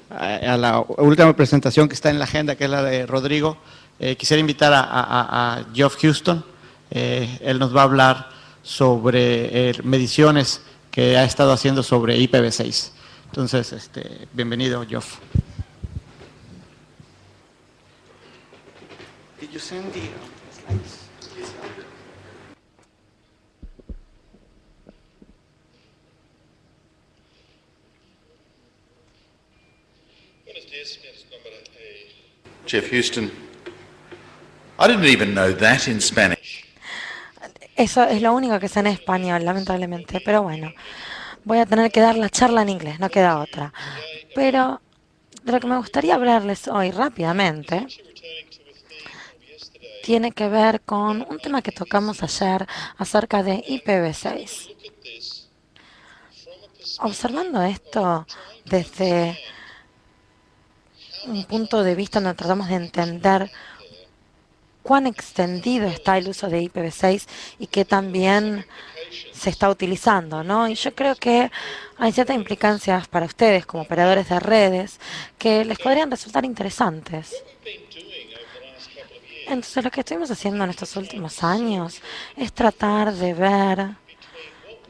a la última presentación que está en la agenda, que es la de Rodrigo. Quisiera invitar a Geoff Houston. Él nos va a hablar sobre mediciones que ha estado haciendo sobre IPv6. Entonces, bienvenido, Geoff. Did you send the slides? Geoff Houston. I didn't even know that in Spanish. Eso es lo único que sé en español, lamentablemente. Pero bueno, voy a tener que dar la charla en inglés, no queda otra. Pero de lo que me gustaría hablarles hoy rápidamente tiene que ver con un tema que tocamos ayer acerca de IPv6. Observando esto desde un punto de vista donde tratamos de entender cuán extendido está el uso de IPv6 y que también se está utilizando, ¿no? Y yo creo que hay ciertas implicancias para ustedes como operadores de redes que les podrían resultar interesantes. Entonces, lo que estuvimos haciendo en estos últimos años es tratar de ver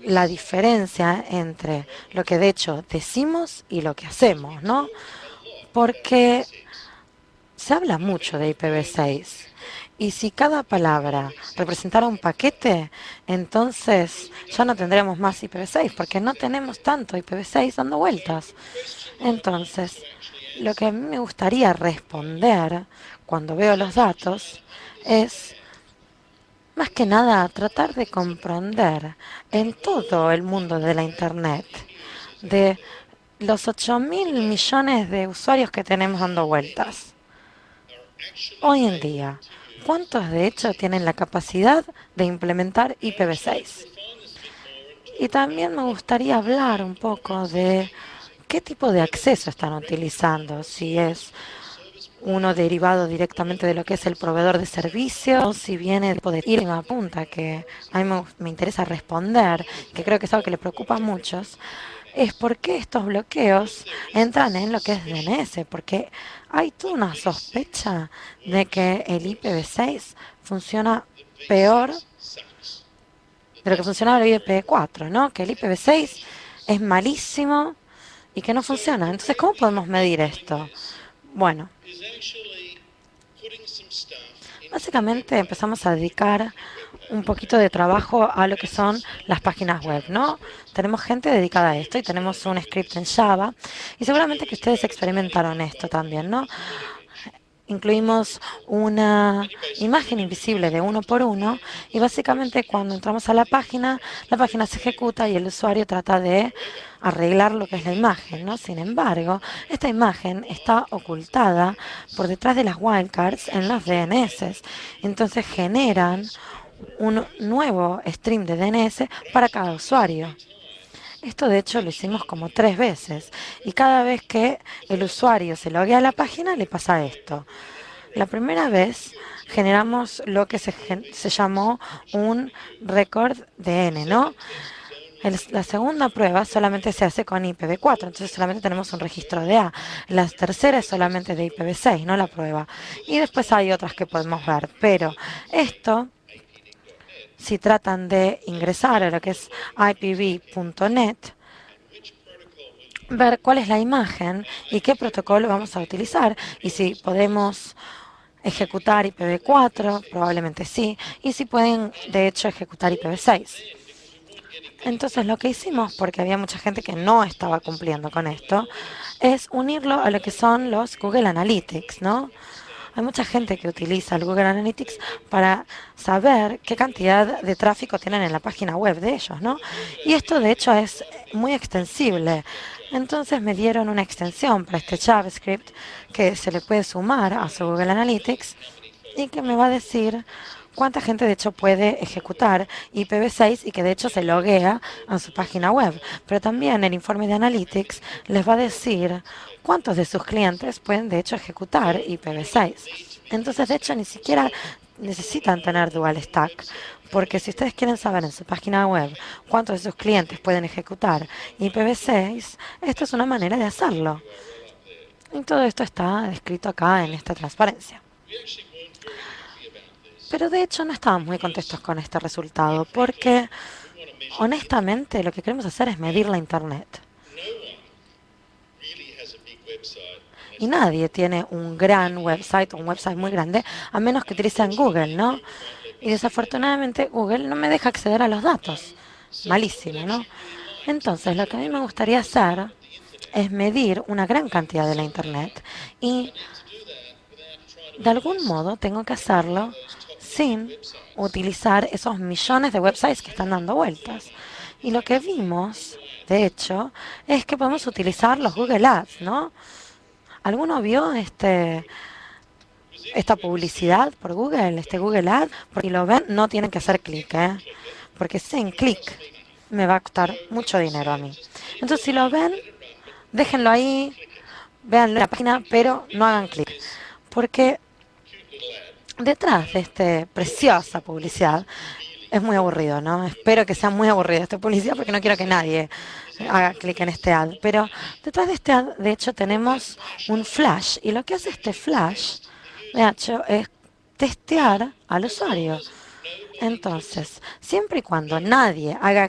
la diferencia entre lo que de hecho decimos y lo que hacemos, ¿no? Porque se habla mucho de IPv6 y si cada palabra representara un paquete, entonces ya no tendremos más IPv6 porque no tenemos tanto IPv6 dando vueltas. Entonces, lo que a mí me gustaría responder cuando veo los datos es, más que nada, tratar de comprender en todo el mundo de la Internet, de los 8.000 millones de usuarios que tenemos dando vueltas. Hoy en día, ¿cuántos de hecho tienen la capacidad de implementar IPv6? Y también me gustaría hablar un poco de qué tipo de acceso están utilizando, si es uno derivado directamente de lo que es el proveedor de servicios, o si viene de ir en la punta, que a mí me interesa responder, que creo que es algo que le preocupa a muchos, es por qué estos bloqueos entran en lo que es DNS, porque hay toda una sospecha de que el IPv6 funciona peor de lo que funcionaba el IPv4, ¿no? Que el IPv6 es malísimo y que no funciona. Entonces, ¿cómo podemos medir esto? Bueno, básicamente empezamos a dedicar un poquito de trabajo a lo que son las páginas web, ¿no? Tenemos gente dedicada a esto y tenemos un script en Java y seguramente que ustedes experimentaron esto también, ¿no? Incluimos una imagen invisible de 1 por 1 y básicamente cuando entramos a la página se ejecuta y el usuario trata de arreglar lo que es la imagen, ¿no? Sin embargo, esta imagen está ocultada por detrás de las wildcards en las DNS. Entonces generan un nuevo stream de DNS para cada usuario. Esto de hecho lo hicimos como 3 veces y cada vez que el usuario se loguea a la página le pasa esto. La primera vez generamos lo que se llamó un record de N, ¿no? La segunda prueba solamente se hace con IPv4, entonces solamente tenemos un registro de A. La tercera es solamente de IPv6, no la prueba. Y después hay otras que podemos ver, pero esto, si tratan de ingresar a lo que es ipv.net, ver cuál es la imagen y qué protocolo vamos a utilizar y si podemos ejecutar IPv4, probablemente sí, y si pueden de hecho ejecutar IPv6. Entonces lo que hicimos, porque había mucha gente que no estaba cumpliendo con esto, es unirlo a lo que son los Google Analytics, ¿no? Hay mucha gente que utiliza el Google Analytics para saber qué cantidad de tráfico tienen en la página web de ellos, ¿no? Y esto de hecho es muy extensible. Entonces me dieron una extensión para este JavaScript que se le puede sumar a su Google Analytics y que me va a decir cuánta gente de hecho puede ejecutar IPv6 y que de hecho se loguea a su página web. Pero también el informe de Analytics les va a decir cuántos de sus clientes pueden de hecho ejecutar IPv6. Entonces de hecho ni siquiera necesitan tener Dual Stack, porque si ustedes quieren saber en su página web cuántos de sus clientes pueden ejecutar IPv6, esta es una manera de hacerlo. Y todo esto está descrito acá en esta transparencia. Pero de hecho no estamos muy contentos con este resultado, porque honestamente lo que queremos hacer es medir la Internet. Y nadie tiene un gran website o un website muy grande, a menos que utilicen Google, ¿no? Y desafortunadamente Google no me deja acceder a los datos. Malísimo, ¿no? Entonces, lo que a mí me gustaría hacer es medir una gran cantidad de la Internet y de algún modo tengo que hacerlo sin utilizar esos millones de websites que están dando vueltas. Y lo que vimos, de hecho, es que podemos utilizar los Google Ads, ¿no? ¿Alguno vio esta publicidad por Google, este Google Ad? Porque si lo ven, no tienen que hacer clic, ¿eh? Porque sin clic me va a costar mucho dinero a mí. Entonces, si lo ven, déjenlo ahí, véanlo en la página, pero no hagan clic. Porque detrás de esta preciosa publicidad es muy aburrido, ¿no? Espero que sea muy aburrido esta publicidad porque no quiero que nadie haga clic en este ad. Pero detrás de este ad, de hecho, tenemos un flash. Y lo que hace este flash, de hecho, es testear al usuario. Entonces, siempre y cuando nadie haga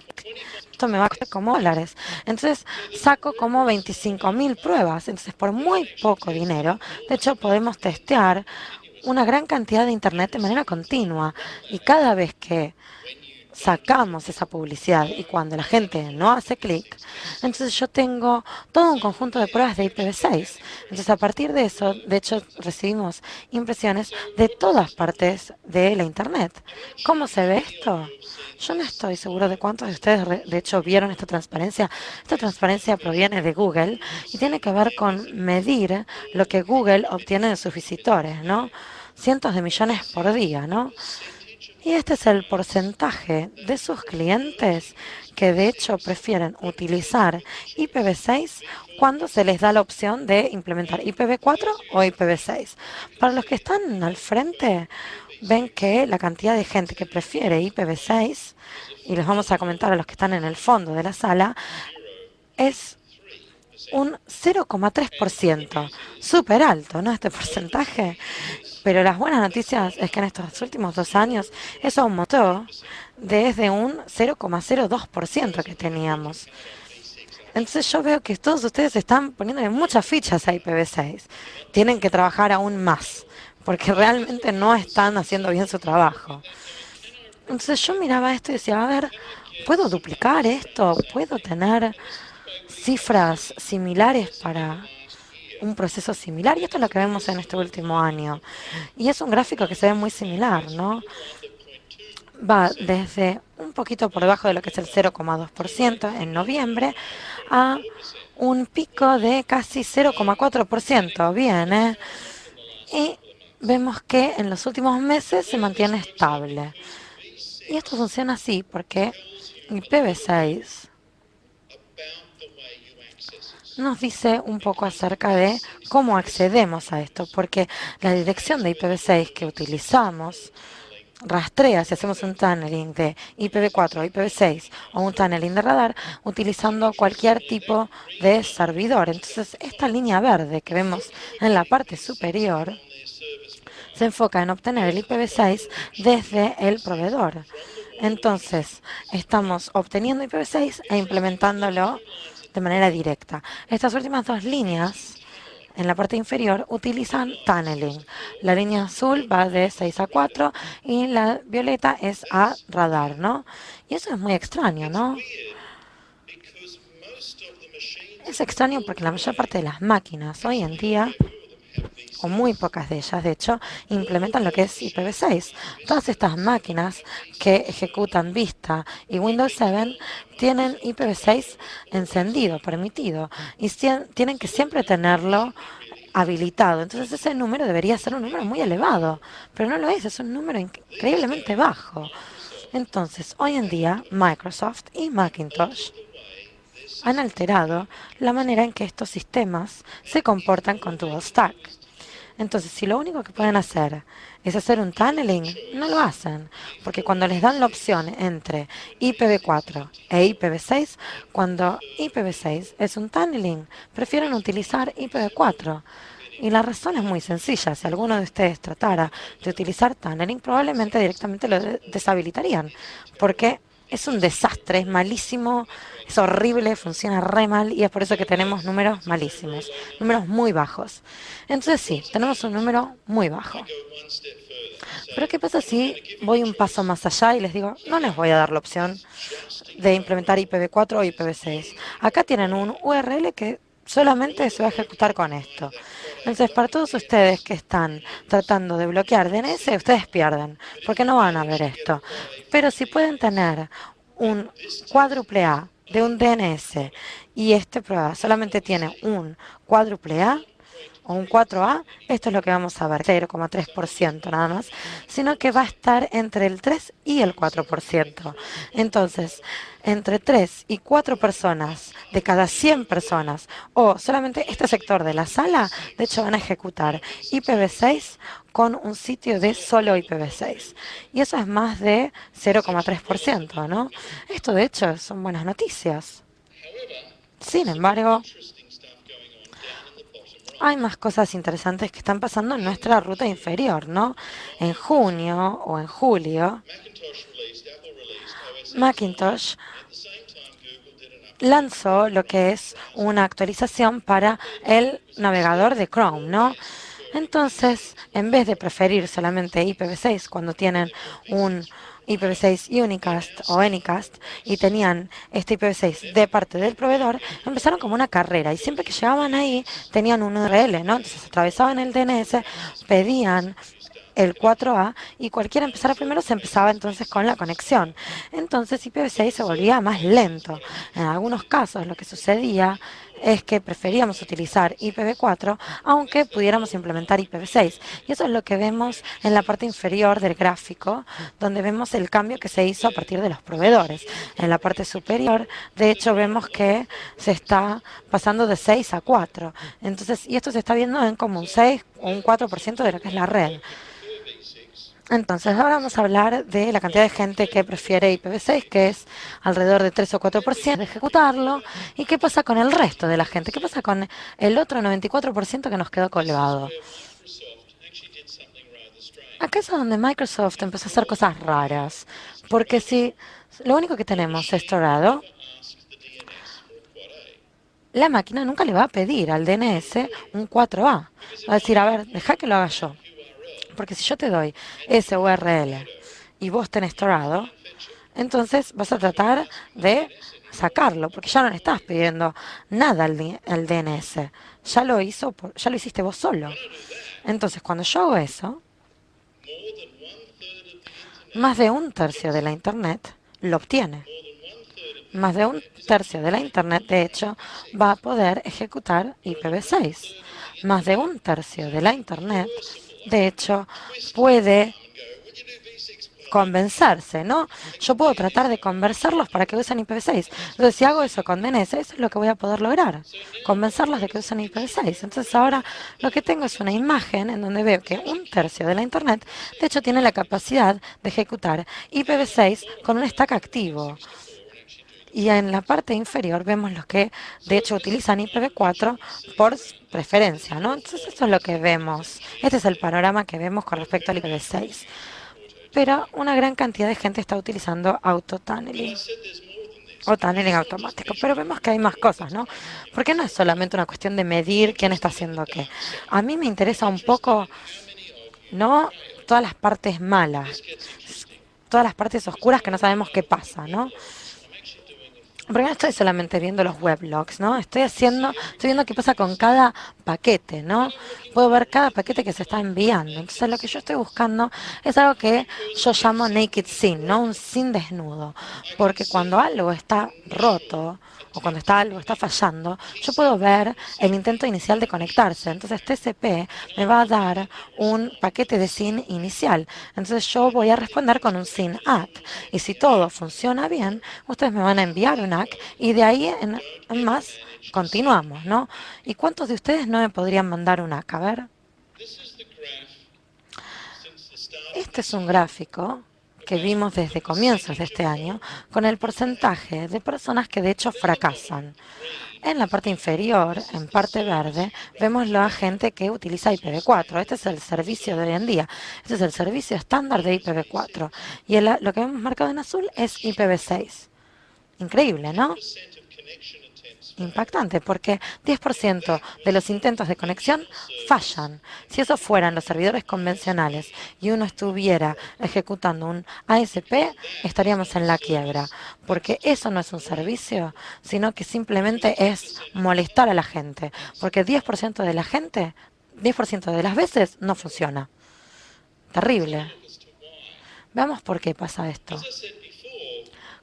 esto me va a costar como dólares. Entonces, saco como 25.000 pruebas. Entonces, por muy poco dinero, de hecho, podemos testear una gran cantidad de Internet de manera continua. Y cada vez que sacamos esa publicidad y cuando la gente no hace clic, entonces yo tengo todo un conjunto de pruebas de IPv6. Entonces a partir de eso, de hecho, recibimos impresiones de todas partes de la Internet. ¿Cómo se ve esto? Yo no estoy seguro de cuántos de ustedes, de hecho, vieron esta transparencia. Esta transparencia proviene de Google y tiene que ver con medir lo que Google obtiene de sus visitores, ¿no? Cientos de millones por día, ¿no? Y este es el porcentaje de sus clientes que de hecho prefieren utilizar IPv6 cuando se les da la opción de implementar IPv4 o IPv6. Para los que están al frente, ven que la cantidad de gente que prefiere IPv6, y les vamos a comentar a los que están en el fondo de la sala, es un 0,3%. Súper alto, ¿no? Este porcentaje. Pero las buenas noticias es que en estos últimos 2 años eso aumentó desde un 0,02% que teníamos. Entonces yo veo que todos ustedes están poniéndole muchas fichas a IPv6. Tienen que trabajar aún más, porque realmente no están haciendo bien su trabajo. Entonces yo miraba esto y decía, a ver, ¿puedo duplicar esto? ¿Puedo tener cifras similares para un proceso similar? Y esto es lo que vemos en este último año. Y es un gráfico que se ve muy similar, ¿no? Va desde un poquito por debajo de lo que es el 0,2% en noviembre a un pico de casi 0,4%. Bien, ¿eh? Y vemos que en los últimos meses se mantiene estable. Y esto funciona así porque IPv6 nos dice un poco acerca de cómo accedemos a esto, porque la dirección de IPv6 que utilizamos rastrea si hacemos un tunneling de IPv4 a IPv6 o un tunneling de radar utilizando cualquier tipo de servidor. Entonces, esta línea verde que vemos en la parte superior se enfoca en obtener el IPv6 desde el proveedor. Entonces, estamos obteniendo IPv6 e implementándolo de manera directa. Estas últimas dos líneas en la parte inferior utilizan tunneling. La línea azul va de 6 a 4 y la violeta es a radar, ¿no? Y eso es muy extraño, ¿no? Es extraño porque la mayor parte de las máquinas hoy en día, o muy pocas de ellas, de hecho, implementan lo que es IPv6. Todas estas máquinas que ejecutan Vista y Windows 7 tienen IPv6 encendido, permitido, y tienen que siempre tenerlo habilitado. Entonces ese número debería ser un número muy elevado, pero no lo es un número increíblemente bajo. Entonces, hoy en día, Microsoft y Macintosh han alterado la manera en que estos sistemas se comportan con Dual Stack. Entonces, si lo único que pueden hacer es hacer un tunneling, no lo hacen, porque cuando les dan la opción entre IPv4 e IPv6, cuando IPv6 es un tunneling, prefieren utilizar IPv4. Y la razón es muy sencilla. Si alguno de ustedes tratara de utilizar tunneling, probablemente directamente lo deshabilitarían, porque es un desastre, es malísimo, es horrible, funciona re mal y es por eso que tenemos números malísimos, números muy bajos. Entonces sí, tenemos un número muy bajo. Pero ¿qué pasa si voy un paso más allá y les digo, no les voy a dar la opción de implementar IPv4 o IPv6? Acá tienen un URL que solamente se va a ejecutar con esto. Entonces, para todos ustedes que están tratando de bloquear DNS, ustedes pierden, porque no van a ver esto. Pero si pueden tener un cuádruple A de un DNS y este prueba solamente tiene un cuádruple A, o un 4A, esto es lo que vamos a ver, 0,3% nada más, sino que va a estar entre el 3 y el 4%. Entonces, entre 3 y 4 personas de cada 100 personas, o solamente este sector de la sala, de hecho van a ejecutar IPv6 con un sitio de solo IPv6. Y eso es más de 0,3%, ¿no? Esto de hecho son buenas noticias. Sin embargo, hay más cosas interesantes que están pasando en nuestra ruta inferior, ¿no? En junio o en julio, Macintosh lanzó lo que es una actualización para el navegador de Chrome, ¿no? Entonces, en vez de preferir solamente IPv6 cuando tienen un IPv6 Unicast o Anycast y tenían este IPv6 de parte del proveedor, empezaron como una carrera y siempre que llegaban ahí tenían un URL, ¿no? Entonces atravesaban el DNS, pedían el 4A y cualquiera empezara primero se empezaba entonces con la conexión. Entonces IPv6 se volvía más lento. En algunos casos lo que sucedía es que preferíamos utilizar IPv4 aunque pudiéramos implementar IPv6. Y eso es lo que vemos en la parte inferior del gráfico, donde vemos el cambio que se hizo a partir de los proveedores. En la parte superior, de hecho, vemos que se está pasando de 6 a 4. Entonces, y esto se está viendo en como un 6 o un 4% de lo que es la red. Entonces, ahora vamos a hablar de la cantidad de gente que prefiere IPv6, que es alrededor de 3 o 4% de ejecutarlo. ¿Y qué pasa con el resto de la gente? ¿Qué pasa con el otro 94% que nos quedó colgado? Acá es donde Microsoft empezó a hacer cosas raras, porque si lo único que tenemos es Torado, la máquina nunca le va a pedir al DNS un 4A. Va a decir, a ver, deja que lo haga yo. Porque si yo te doy ese URL y vos tenés Torado, entonces vas a tratar de sacarlo, porque ya no le estás pidiendo nada al DNS. Ya lo hiciste vos solo. Entonces, cuando yo hago eso, más de un tercio de la Internet lo obtiene. Más de un tercio de la Internet, de hecho, va a poder ejecutar IPv6. Más de un tercio de la Internet, de hecho, puede convencerse, ¿no? Yo puedo tratar de convencerlos para que usen IPv6. Entonces, si hago eso con DNS, eso es lo que voy a poder lograr, convencerlos de que usen IPv6. Entonces, ahora lo que tengo es una imagen en donde veo que un tercio de la Internet, de hecho, tiene la capacidad de ejecutar IPv6 con un stack activo. Y en la parte inferior vemos los que de hecho utilizan IPv4 por preferencia, ¿no? Entonces eso es lo que vemos. Este es el panorama que vemos con respecto al IPv6. Pero una gran cantidad de gente está utilizando auto-tunneling o tunneling automático. Pero vemos que hay más cosas, ¿no? Porque no es solamente una cuestión de medir quién está haciendo qué. A mí me interesa un poco, no todas las partes malas, todas las partes oscuras que no sabemos qué pasa, ¿no? Porque no estoy solamente viendo los weblogs, ¿no? Estoy viendo qué pasa con cada paquete, ¿no? Puedo ver cada paquete que se está enviando. Entonces lo que yo estoy buscando es algo que yo llamo naked scene, ¿no? Un scene desnudo. Porque cuando algo está roto o cuando algo está fallando, yo puedo ver el intento inicial de conectarse. Entonces TCP me va a dar un paquete de SYN inicial. Entonces yo voy a responder con un SYN ACK. Y si todo funciona bien, ustedes me van a enviar un ACK y de ahí en más continuamos, ¿no? ¿Y cuántos de ustedes no me podrían mandar un ACK? A ver. Este es un gráfico que vimos desde comienzos de este año con el porcentaje de personas que de hecho fracasan. En la parte inferior, en parte verde, vemos la gente que utiliza IPv4. Este es el servicio de hoy en día. Este es el servicio estándar de IPv4. Y lo que vemos marcado en azul es IPv6. Increíble, ¿no? Impactante, porque 10% de los intentos de conexión fallan. Si eso fueran los servidores convencionales y uno estuviera ejecutando un ASP, estaríamos en la quiebra, porque eso no es un servicio, sino que simplemente es molestar a la gente, porque 10% de la gente, 10% de las veces no funciona. Terrible. Veamos por qué pasa esto.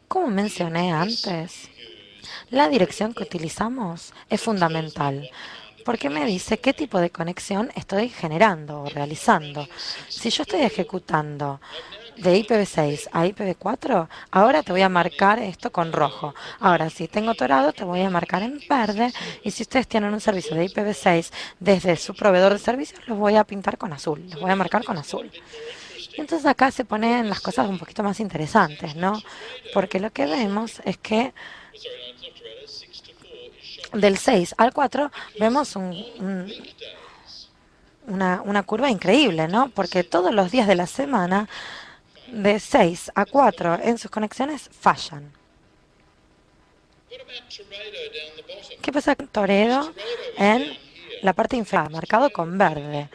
Como mencioné antes, la dirección que utilizamos es fundamental porque me dice qué tipo de conexión estoy generando o realizando. Si yo estoy ejecutando de IPv6 a IPv4, ahora te voy a marcar esto con rojo. Ahora, si tengo torado, te voy a marcar en verde. Y si ustedes tienen un servicio de IPv6 desde su proveedor de servicios, los voy a pintar con azul, los voy a marcar con azul. Y entonces acá se ponen las cosas un poquito más interesantes, ¿no? Porque lo que vemos es que del 6 al 4 vemos una curva increíble, ¿no? Porque todos los días de la semana, de 6 a 4 en sus conexiones fallan. ¿Qué pasa con Toredo en la parte inferior, marcado con verde?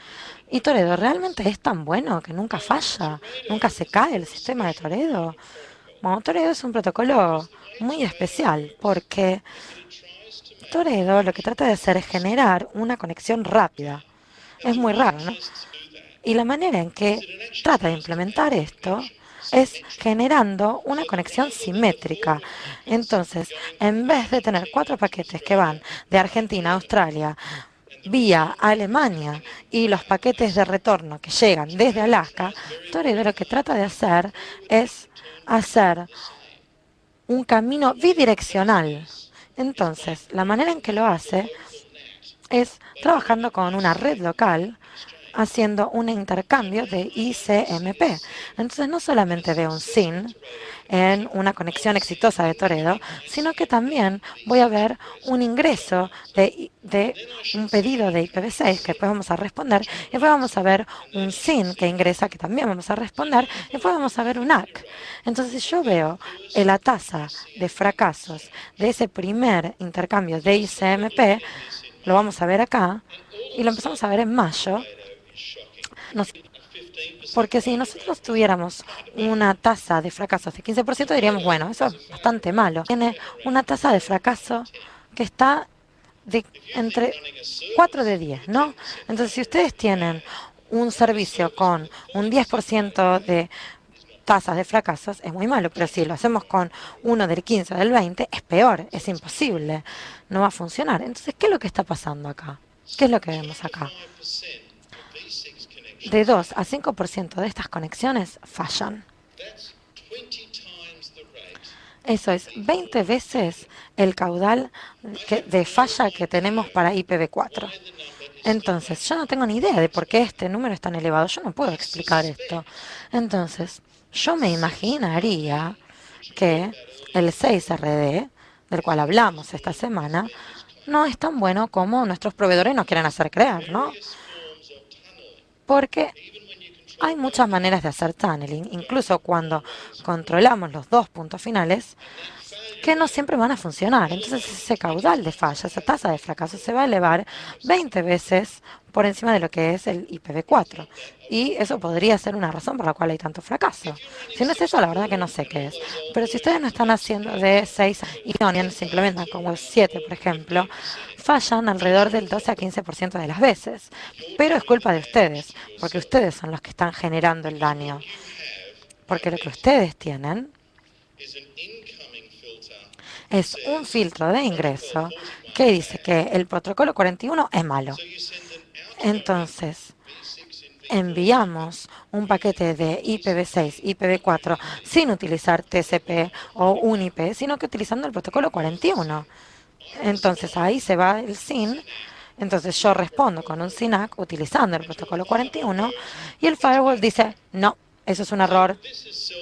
Y Toredo realmente es tan bueno que nunca falla, nunca se cae el sistema de Toredo. Bueno, Toredo es un protocolo muy especial porque Toredo lo que trata de hacer es generar una conexión rápida. Es muy raro, ¿no? Y la manera en que trata de implementar esto es generando una conexión simétrica. Entonces, en vez de tener 4 paquetes que van de Argentina a Australia, vía Alemania y los paquetes de retorno que llegan desde Alaska, Toredo lo que trata de hacer es hacer un camino bidireccional. Entonces, la manera en que lo hace es trabajando con una red local, haciendo un intercambio de ICMP. Entonces, no solamente veo un SYN en una conexión exitosa de Toredo, sino que también voy a ver un ingreso de un pedido de IPv6 que después vamos a responder, y después vamos a ver un SYN que ingresa que también vamos a responder, y después vamos a ver un ACK. Entonces, si yo veo la tasa de fracasos de ese primer intercambio de ICMP, lo vamos a ver acá, y lo empezamos a ver en mayo. Porque si nosotros tuviéramos una tasa de fracasos de 15%, diríamos, bueno, eso es bastante malo. Tiene una tasa de fracaso que está entre 4 de 10, ¿no? Entonces, si ustedes tienen un servicio con un 10% de tasas de fracasos, es muy malo, pero si lo hacemos con uno del 15 o del 20, es peor, es imposible, no va a funcionar. Entonces, ¿qué es lo que está pasando acá? ¿Qué es lo que vemos acá? De 2 a 5% de estas conexiones fallan. Eso es 20 veces el caudal de falla que tenemos para IPv4. Entonces, yo no tengo ni idea de por qué este número es tan elevado. Yo no puedo explicar esto. Entonces, yo me imaginaría que el 6RD, del cual hablamos esta semana, no es tan bueno como nuestros proveedores nos quieren hacer creer, ¿no? Porque hay muchas maneras de hacer tunneling, incluso cuando controlamos los dos puntos finales, que no siempre van a funcionar. Entonces ese caudal de falla, esa tasa de fracaso se va a elevar 20 veces por encima de lo que es el IPv4. Y eso podría ser una razón por la cual hay tanto fracaso. Si no es eso, la verdad que no sé qué es. Pero si ustedes no están haciendo de 6 y Onion, se implementan con Web 7, por ejemplo, fallan alrededor del 12 a 15% de las veces. Pero es culpa de ustedes, porque ustedes son los que están generando el daño. Porque lo que ustedes tienen es un filtro de ingreso que dice que el protocolo 41 es malo. Entonces, enviamos un paquete de IPv6, IPv4 sin utilizar TCP o UNIP, sino que utilizando el protocolo 41. Entonces, ahí se va el SYN Entonces yo respondo con un SYNAC utilizando el protocolo 41 y el firewall dice, no, eso es un error,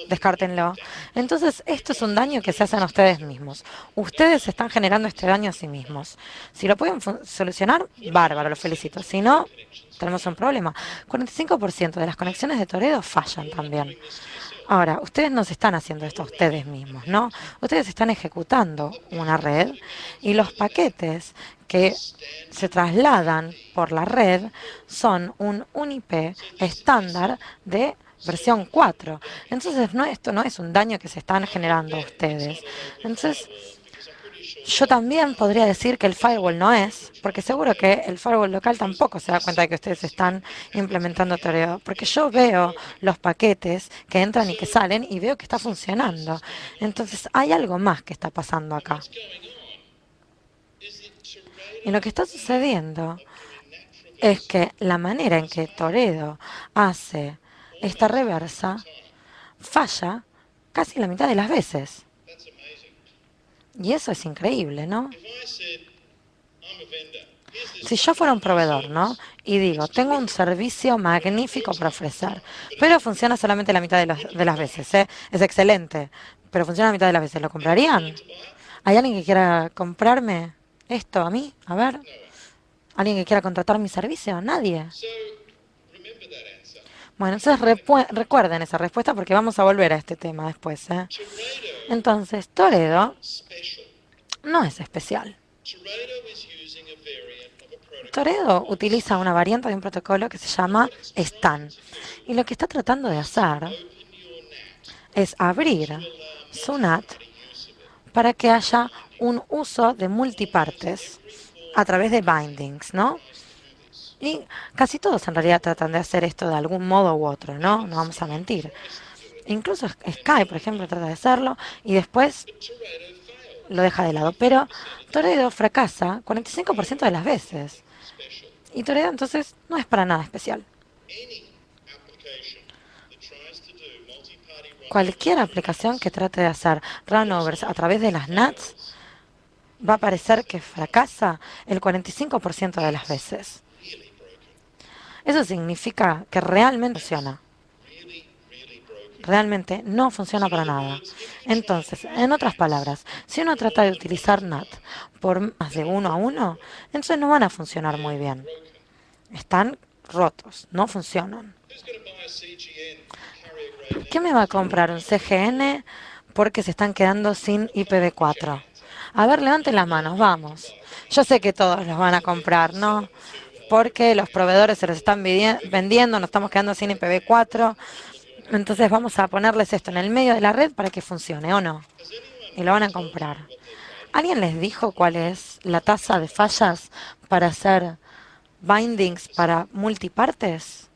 descártenlo. Entonces esto es un daño que se hacen a ustedes mismos. Ustedes están generando este daño a sí mismos. Si lo pueden solucionar, bárbaro, los felicito. Si no, tenemos un problema. 45% de las conexiones de Toredo fallan también. Ahora, ustedes no se están haciendo esto a ustedes mismos, ¿no? Ustedes están ejecutando una red y los paquetes que se trasladan por la red son un UNIP estándar de versión 4. Entonces, no, esto no es un daño que se están generando ustedes. Entonces, yo también podría decir que el firewall no es, porque seguro que el firewall local tampoco se da cuenta de que ustedes están implementando Toreo, porque yo veo los paquetes que entran y que salen y veo que está funcionando. Entonces hay algo más que está pasando acá. Y lo que está sucediendo es que la manera en que Toredo hace esta reversa falla casi la mitad de las veces. Y eso es increíble, ¿no? Si yo fuera un proveedor, ¿no? Y digo, tengo un servicio magnífico para ofrecer, pero funciona solamente la mitad de las veces, ¿eh? Es excelente, pero funciona la mitad de las veces. ¿Lo comprarían? ¿Hay alguien que quiera comprarme esto a mí? A ver. ¿Alguien que quiera contratar mi servicio? Nadie. Bueno, entonces recuerden esa respuesta porque vamos a volver a este tema después, ¿eh? Entonces, Toredo no es especial. Toredo utiliza una variante de un protocolo que se llama STAN. Y lo que está tratando de hacer es abrir su NAT para que haya un uso de multipartes a través de bindings, ¿no? Y casi todos en realidad tratan de hacer esto de algún modo u otro, ¿no? No vamos a mentir. Incluso Skype, por ejemplo, trata de hacerlo y después lo deja de lado. Pero Toredo fracasa 45% de las veces. Y Toredo entonces no es para nada especial. Cualquier aplicación que trate de hacer runovers a través de las NATs va a parecer que fracasa el 45% de las veces. Eso significa que realmente funciona. Realmente no funciona para nada. Entonces, en otras palabras, si uno trata de utilizar NAT por más de 1 a 1, entonces no van a funcionar muy bien. Están rotos, no funcionan. ¿Quién me va a comprar un CGN porque se están quedando sin IPv4? A ver, levanten las manos, vamos. Yo sé que todos los van a comprar, ¿no? Porque los proveedores se los están vendiendo, nos estamos quedando sin IPv4. Entonces vamos a ponerles esto en el medio de la red para que funcione, ¿o no? Y lo van a comprar. ¿Alguien les dijo cuál es la tasa de fallas para hacer bindings para multipartes?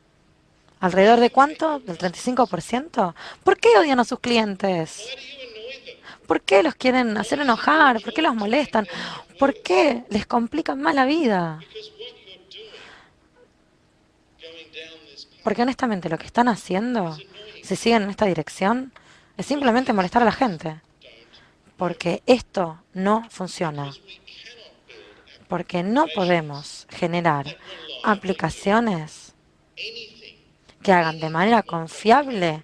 ¿Alrededor de cuánto? ¿Del 35%? ¿Por qué odian a sus clientes? ¿Por qué los quieren hacer enojar? ¿Por qué los molestan? ¿Por qué les complican más la vida? Porque honestamente lo que están haciendo, si siguen en esta dirección, es simplemente molestar a la gente. Porque esto no funciona. Porque no podemos generar aplicaciones que hagan de manera confiable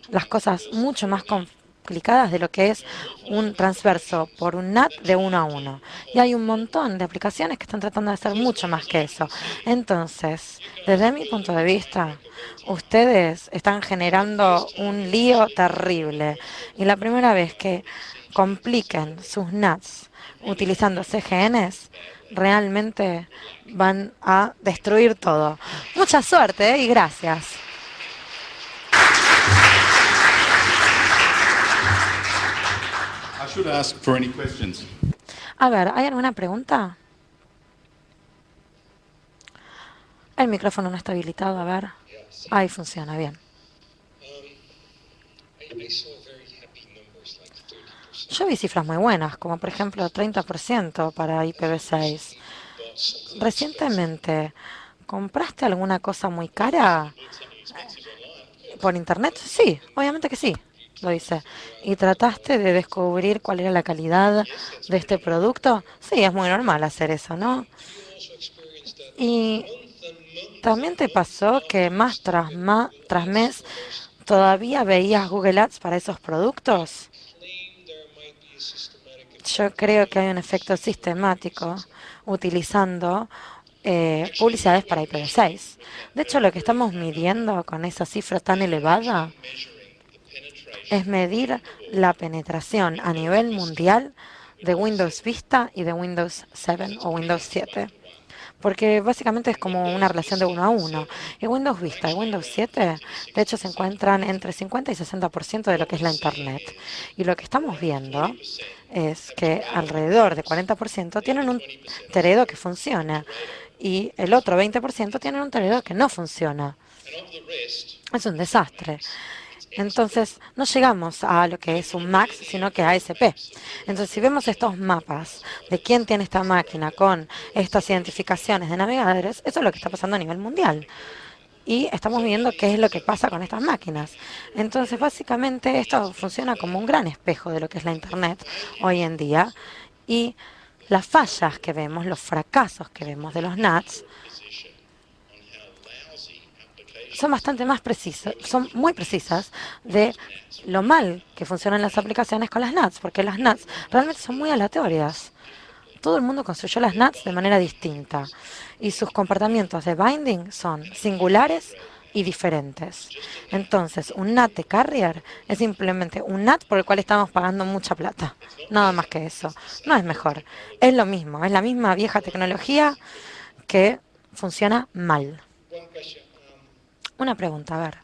las cosas mucho más complicadas de lo que es un transverso por un NAT de 1 a 1. Y hay un montón de aplicaciones que están tratando de hacer mucho más que eso. Entonces, desde mi punto de vista, ustedes están generando un lío terrible. Y la primera vez que compliquen sus NATs utilizando CGNs, realmente van a destruir todo. Mucha suerte, y gracias. I should ask for any questions. A ver, ¿hay alguna pregunta? El micrófono no está habilitado, a ver. Ahí funciona, bien. Yo vi cifras muy buenas, como por ejemplo 30% para IPv6. Recientemente, ¿compraste alguna cosa muy cara por internet? Sí, obviamente que sí, lo hice. ¿Y trataste de descubrir cuál era la calidad de este producto? Sí, es muy normal hacer eso, ¿no? Y también te pasó que más tras mes todavía veías Google Ads para esos productos. Yo creo que hay un efecto sistemático utilizando publicidades para IPv6. De hecho, lo que estamos midiendo con esa cifra tan elevada es medir la penetración a nivel mundial de Windows Vista y de Windows 7 o Windows 7. Porque básicamente es como una relación de 1 a 1. Y Windows Vista y Windows 7, de hecho, se encuentran entre 50 y 60% de lo que es la Internet. Y lo que estamos viendo es que alrededor de 40% tienen un Teredo que funciona y el otro 20% tienen un Teredo que no funciona. Es un desastre. Entonces, no llegamos a lo que es un MAX, sino que a ASP. Entonces, si vemos estos mapas de quién tiene esta máquina con estas identificaciones de navegadores, eso es lo que está pasando a nivel mundial. Y estamos viendo qué es lo que pasa con estas máquinas. Entonces, básicamente, esto funciona como un gran espejo de lo que es la Internet hoy en día. Y las fallas que vemos, los fracasos que vemos de los NATs, son bastante más precisas, son muy precisas de lo mal que funcionan las aplicaciones con las NATs, porque las NATs realmente son muy aleatorias. Todo el mundo construyó las NATs de manera distinta y sus comportamientos de binding son singulares y diferentes. Entonces, un NAT de carrier es simplemente un NAT por el cual estamos pagando mucha plata. Nada más que eso. No es mejor. Es lo mismo. Es la misma vieja tecnología que funciona mal. Una pregunta, a ver.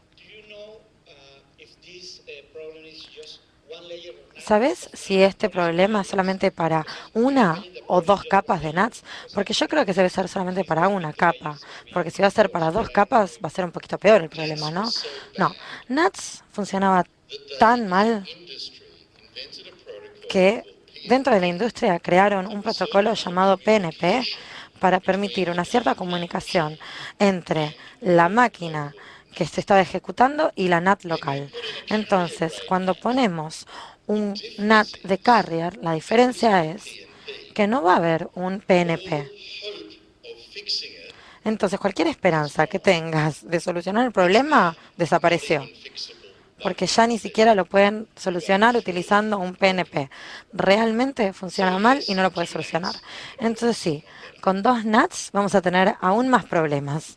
¿Sabes si este problema es solamente para una o dos capas de NATs? Porque yo creo que debe ser solamente para una capa, porque si va a ser para dos capas va a ser un poquito peor el problema, ¿no? No, NATs funcionaba tan mal que dentro de la industria crearon un protocolo llamado PNP para permitir una cierta comunicación entre la máquina que se estaba ejecutando y la NAT local. Entonces, cuando ponemos un NAT de carrier, la diferencia es que no va a haber un PNP. Entonces, cualquier esperanza que tengas de solucionar el problema desapareció, porque ya ni siquiera lo pueden solucionar utilizando un PNP. Realmente funciona mal y no lo puedes solucionar. Entonces sí, con dos NATs vamos a tener aún más problemas.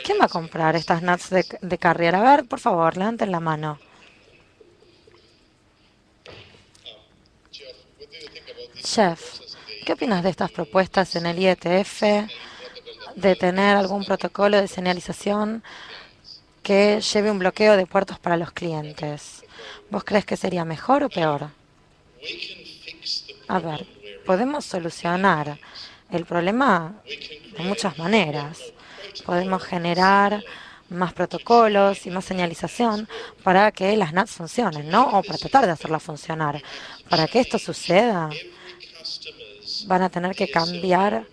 ¿Quién va a comprar estas NATs de carrier? A ver, por favor, levanten la mano. Jeff, ¿qué opinas de estas propuestas en el IETF de tener algún protocolo de señalización que lleve un bloqueo de puertos para los clientes? ¿Vos crees que sería mejor o peor? A ver, podemos solucionar el problema de muchas maneras. Podemos generar más protocolos y más señalización para que las NATs funcionen, ¿no? O para tratar de hacerlas funcionar. Para que esto suceda, van a tener que cambiar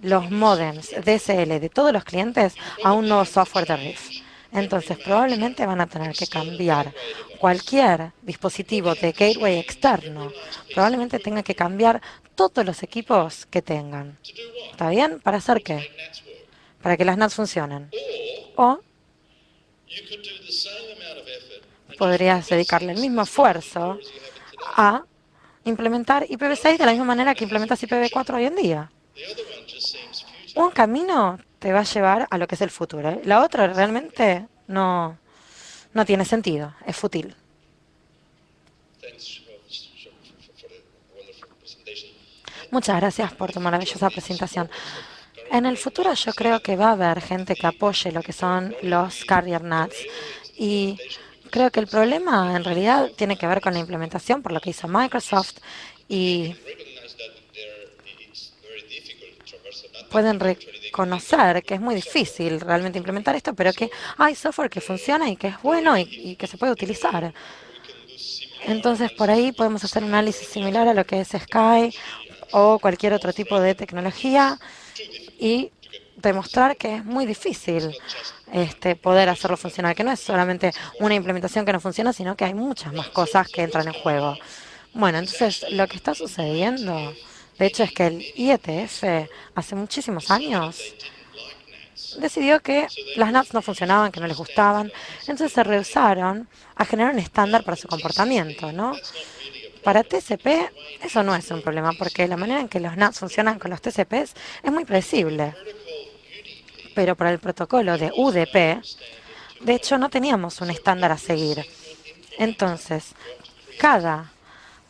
los modems DSL de todos los clientes a un nuevo software de RIF. Entonces, probablemente van a tener que cambiar cualquier dispositivo de gateway externo. Probablemente tengan que cambiar todos los equipos que tengan. ¿Está bien? ¿Para hacer qué? Para que las NATs funcionen. O podrías dedicarle el mismo esfuerzo a implementar IPv6 de la misma manera que implementas IPv4 hoy en día. Un camino te va a llevar a lo que es el futuro, ¿eh? La otra realmente no tiene sentido, es fútil. Muchas gracias por tu maravillosa presentación. En el futuro yo creo que va a haber gente que apoye lo que son los carrier NATs y creo que el problema en realidad tiene que ver con la implementación por lo que hizo Microsoft y pueden reconocer que es muy difícil realmente implementar esto, pero que hay software que funciona y que es bueno y que se puede utilizar. Entonces, por ahí podemos hacer un análisis similar a lo que es Sky o cualquier otro tipo de tecnología y demostrar que es muy difícil poder hacerlo funcionar, que no es solamente una implementación que no funciona, sino que hay muchas más cosas que entran en juego. Bueno, entonces lo que está sucediendo De hecho, es que el IETF hace muchísimos años decidió que las NATs no funcionaban, que no les gustaban, entonces se rehusaron a generar un estándar para su comportamiento, ¿no? Para TCP eso no es un problema, porque la manera en que los NATs funcionan con los TCPs es muy predecible. Pero para el protocolo de UDP, de hecho, no teníamos un estándar a seguir. Entonces, cada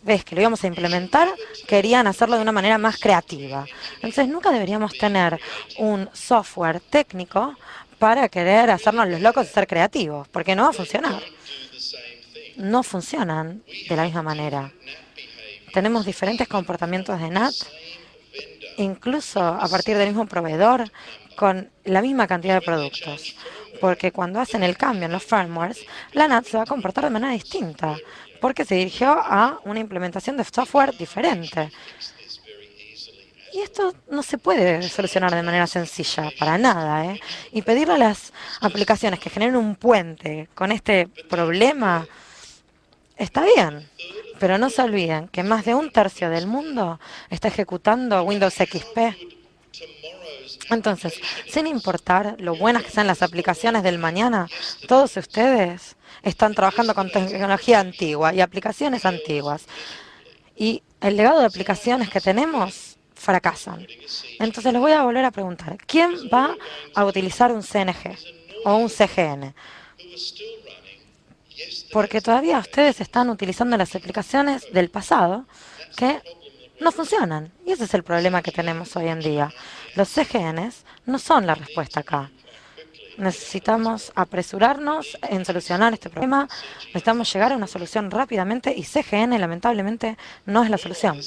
vez que lo íbamos a implementar, querían hacerlo de una manera más creativa. Entonces, nunca deberíamos tener un software técnico para querer hacernos los locos y ser creativos, porque no va a funcionar. No funcionan de la misma manera. Tenemos diferentes comportamientos de NAT, incluso a partir del mismo proveedor, con la misma cantidad de productos. Porque cuando hacen el cambio en los firmwares, la NAT se va a comportar de manera distinta, porque se dirigió a una implementación de software diferente. Y esto no se puede solucionar de manera sencilla, para nada, ¿eh? Y pedirle a las aplicaciones que generen un puente con este problema está bien, pero no se olviden que más de un tercio del mundo está ejecutando Windows XP. Entonces, sin importar lo buenas que sean las aplicaciones del mañana, todos ustedes están trabajando con tecnología antigua y aplicaciones antiguas. Y el legado de aplicaciones que tenemos fracasan. Entonces les voy a volver a preguntar, ¿quién va a utilizar un CNG o un CGN? Porque todavía ustedes están utilizando las aplicaciones del pasado que no funcionan. Y ese es el problema que tenemos hoy en día. Los CGNs no son la respuesta acá. Necesitamos apresurarnos en solucionar este problema. Necesitamos llegar a una solución rápidamente y CGN lamentablemente no es la solución.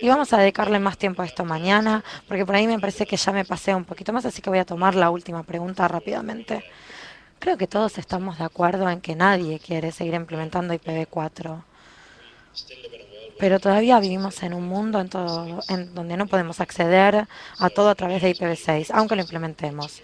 Y vamos a dedicarle más tiempo a esto mañana, porque por ahí me parece que ya me pasé un poquito más, así que voy a tomar la última pregunta rápidamente. Creo que todos estamos de acuerdo en que nadie quiere seguir implementando IPv4. Pero todavía vivimos en un mundo en donde no podemos acceder a todo a través de IPv6, aunque lo implementemos.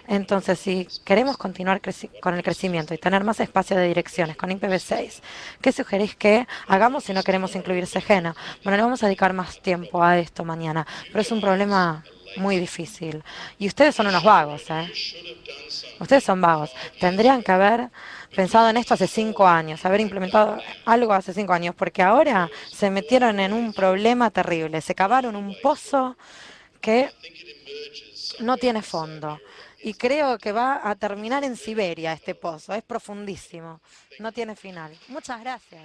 Entonces, si queremos continuar con el crecimiento y tener más espacio de direcciones con IPv6, ¿qué sugerís que hagamos si no queremos incluir CGNA? Bueno, le vamos a dedicar más tiempo a esto mañana, pero es un problema muy difícil. Y ustedes son unos vagos, ¿eh? Ustedes son vagos. Tendrían que haber pensado en esto hace 5 años, haber implementado algo hace 5 años, porque ahora se metieron en un problema terrible. Se cavaron un pozo que no tiene fondo. Y creo que va a terminar en Siberia este pozo. Es profundísimo. No tiene final. Muchas gracias.